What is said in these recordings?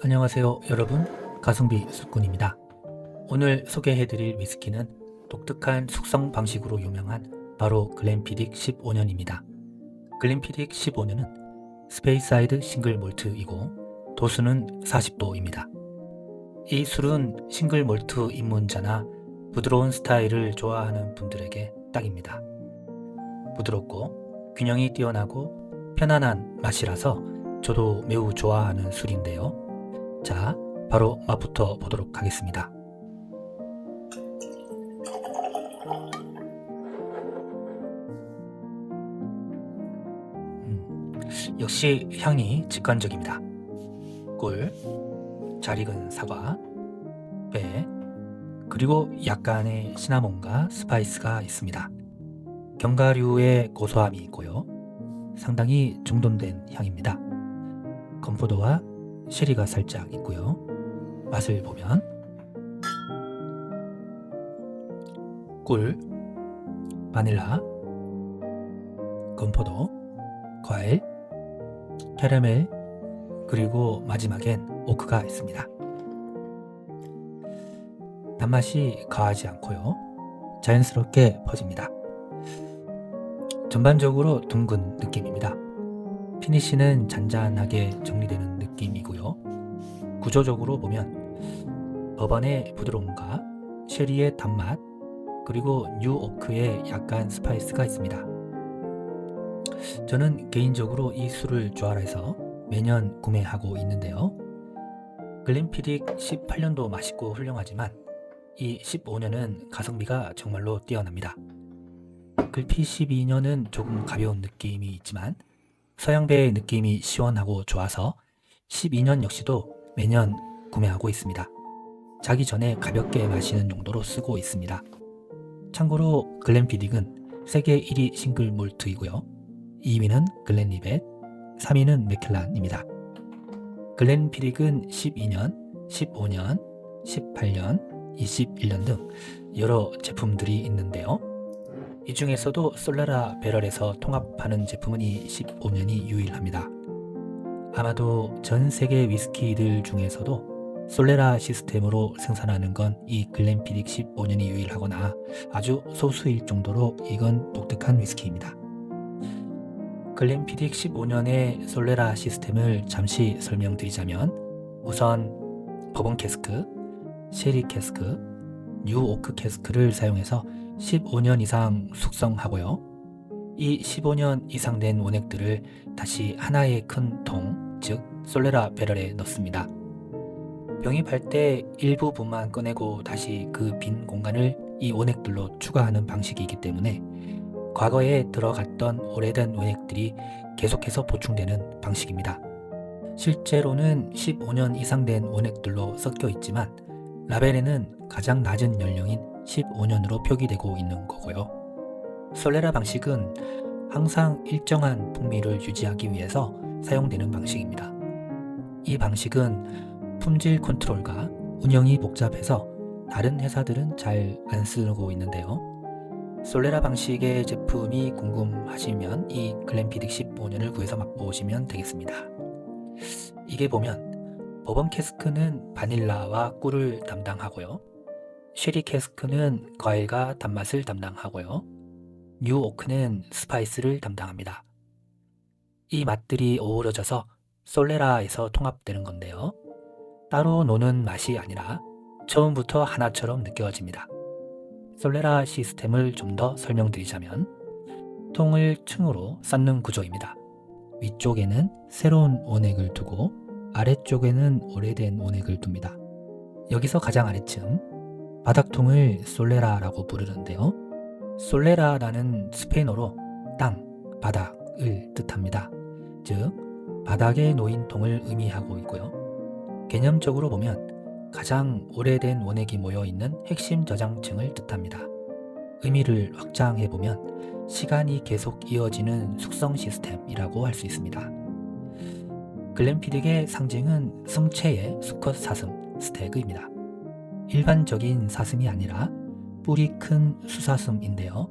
안녕하세요 여러분, 가성비 술꾼입니다. 오늘 소개해드릴 위스키는 독특한 숙성 방식으로 유명한 바로 글렌피딕 15년입니다. 글렌피딕 15년은 스페이사이드 싱글 몰트이고 도수는 40도입니다. 이 술은 싱글 몰트 입문자나 부드러운 스타일을 좋아하는 분들에게 딱입니다. 부드럽고 균형이 뛰어나고 편안한 맛이라서 저도 매우 좋아하는 술인데요. 자, 바로 맛부터 보도록 하겠습니다. 역시 향이 직관적입니다. 꿀, 잘 익은 사과, 배, 그리고 약간의 시나몬과 스파이스가 있습니다. 견과류의 고소함이 있고요. 상당히 중돈된 향입니다. 건포도와 쉐리가 살짝 있고요. 맛을 보면 꿀, 바닐라, 건포도, 과일, 캐러멜, 그리고 마지막엔 오크가 있습니다. 단맛이 과하지 않고요. 자연스럽게 퍼집니다. 전반적으로 둥근 느낌입니다. 피니쉬는 잔잔하게 정리되는 느낌이고요. 구조적으로 보면 버번의 부드러움과 쉐리의 단맛, 그리고 뉴 오크의 약간 스파이스가 있습니다. 저는 개인적으로 이 술을 좋아해서 매년 구매하고 있는데요. 글렌피딕 18년도 맛있고 훌륭하지만 이 15년은 가성비가 정말로 뛰어납니다. 글피 12년은 조금 가벼운 느낌이 있지만 서양배의 느낌이 시원하고 좋아서 12년 역시도 매년 구매하고 있습니다. 자기 전에 가볍게 마시는 용도로 쓰고 있습니다. 참고로 글렌피딕은 세계 1위 싱글 몰트이고요. 2위는 글렌리벳, 3위는 맥켈란입니다. 글렌피딕은 12년, 15년, 18년, 21년 등 여러 제품들이 있는데요. 이 중에서도 솔라라 배럴에서 통합하는 제품은 이 15년이 유일합니다. 아마도 전 세계 위스키들 중에서도 솔레라 시스템으로 생산하는 건 이 글렌피딕 15년이 유일하거나 아주 소수일 정도로 이건 독특한 위스키입니다. 글렌피딕 15년의 솔레라 시스템을 잠시 설명드리자면 우선 버번 캐스크, 쉐리 캐스크, 뉴 오크 캐스크를 사용해서 15년 이상 숙성하고요. 이 15년 이상 된 원액들을 다시 하나의 큰 통, 즉 솔레라 배럴에 넣습니다. 병입할 때 일부분만 꺼내고 다시 그 빈 공간을 이 원액들로 추가하는 방식이기 때문에 과거에 들어갔던 오래된 원액들이 계속해서 보충되는 방식입니다. 실제로는 15년 이상 된 원액들로 섞여 있지만 라벨에는 가장 낮은 연령인 15년으로 표기되고 있는 거고요. 솔레라 방식은 항상 일정한 풍미를 유지하기 위해서 사용되는 방식입니다. 이 방식은 품질 컨트롤과 운영이 복잡해서 다른 회사들은 잘 안 쓰고 있는데요. 솔레라 방식의 제품이 궁금하시면 이 글렌피딕 15년을 구해서 맛보시면 되겠습니다. 이게 보면 버번 캐스크는 바닐라와 꿀을 담당하고요. 쉐리 캐스크는 과일과 단맛을 담당하고요. 뉴 오크는 스파이스를 담당합니다. 이 맛들이 어우러져서 솔레라에서 통합되는 건데요. 따로 노는 맛이 아니라 처음부터 하나처럼 느껴집니다. 솔레라 시스템을 좀 더 설명드리자면 통을 층으로 쌓는 구조입니다. 위쪽에는 새로운 원액을 두고 아래쪽에는 오래된 원액을 둡니다. 여기서 가장 아래층 바닥통을 솔레라라고 부르는데요. 솔레라라는 스페인어로 땅, 바닥을 뜻합니다. 즉 바닥에 놓인 통을 의미하고 있고요. 개념적으로 보면 가장 오래된 원액이 모여있는 핵심 저장층을 뜻합니다. 의미를 확장해보면 시간이 계속 이어지는 숙성 시스템이라고 할 수 있습니다. 글렌피딕의 상징은 성체의 수컷 사슴, 스태그입니다. 일반적인 사슴이 아니라 뿔이 큰 수사슴인데요.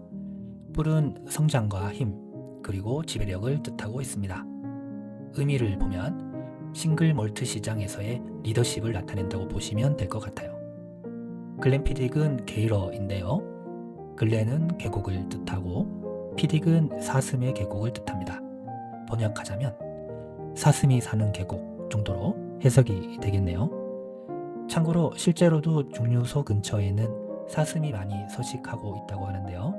뿔은 성장과 힘, 그리고 지배력을 뜻하고 있습니다. 의미를 보면 싱글 몰트 시장에서의 리더십을 나타낸다고 보시면 될 것 같아요. 글렌피딕은 게일어인데요. 글렌은 계곡을 뜻하고 피딕은 사슴의 계곡을 뜻합니다. 번역하자면 사슴이 사는 계곡 정도로 해석이 되겠네요. 참고로 실제로도 증류소 근처에는 사슴이 많이 서식하고 있다고 하는데요.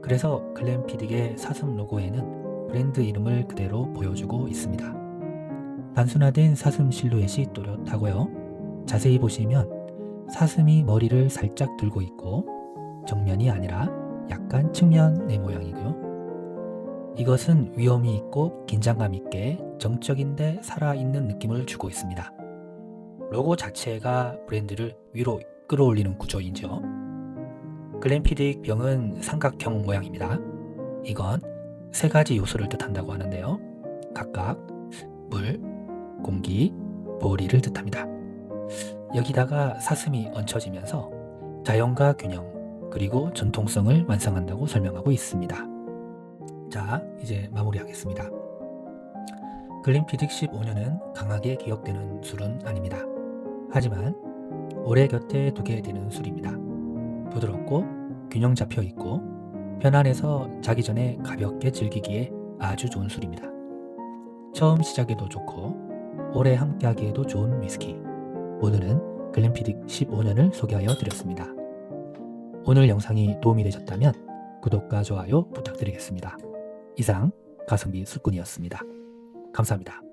그래서 글렌피딕의 사슴 로고에는 브랜드 이름을 그대로 보여주고 있습니다. 단순화된 사슴 실루엣이 또렷하고요. 자세히 보시면 사슴이 머리를 살짝 들고 있고 정면이 아니라 약간 측면의 모양이고요. 이것은 위험이 있고 긴장감 있게 정적인데 살아있는 느낌을 주고 있습니다. 로고 자체가 브랜드를 위로 끌어올리는 구조이죠. 글렌피딕 병은 삼각형 모양입니다. 이건 세 가지 요소를 뜻한다고 하는데요. 각각 물, 공기, 보리를 뜻합니다. 여기다가 사슴이 얹혀지면서 자연과 균형, 그리고 전통성을 완성한다고 설명하고 있습니다. 자, 이제 마무리하겠습니다. 글렌피딕 15년은 강하게 기억되는 술은 아닙니다. 하지만 오래 곁에 두게 되는 술입니다. 부드럽고 균형 잡혀 있고 편안해서 자기 전에 가볍게 즐기기에 아주 좋은 술입니다. 처음 시작에도 좋고 오래 함께하기에도 좋은 위스키. 오늘은 글렌피딕 15년을 소개하여 드렸습니다. 오늘 영상이 도움이 되셨다면 구독과 좋아요 부탁드리겠습니다. 이상 가성비 술꾼이었습니다. 감사합니다.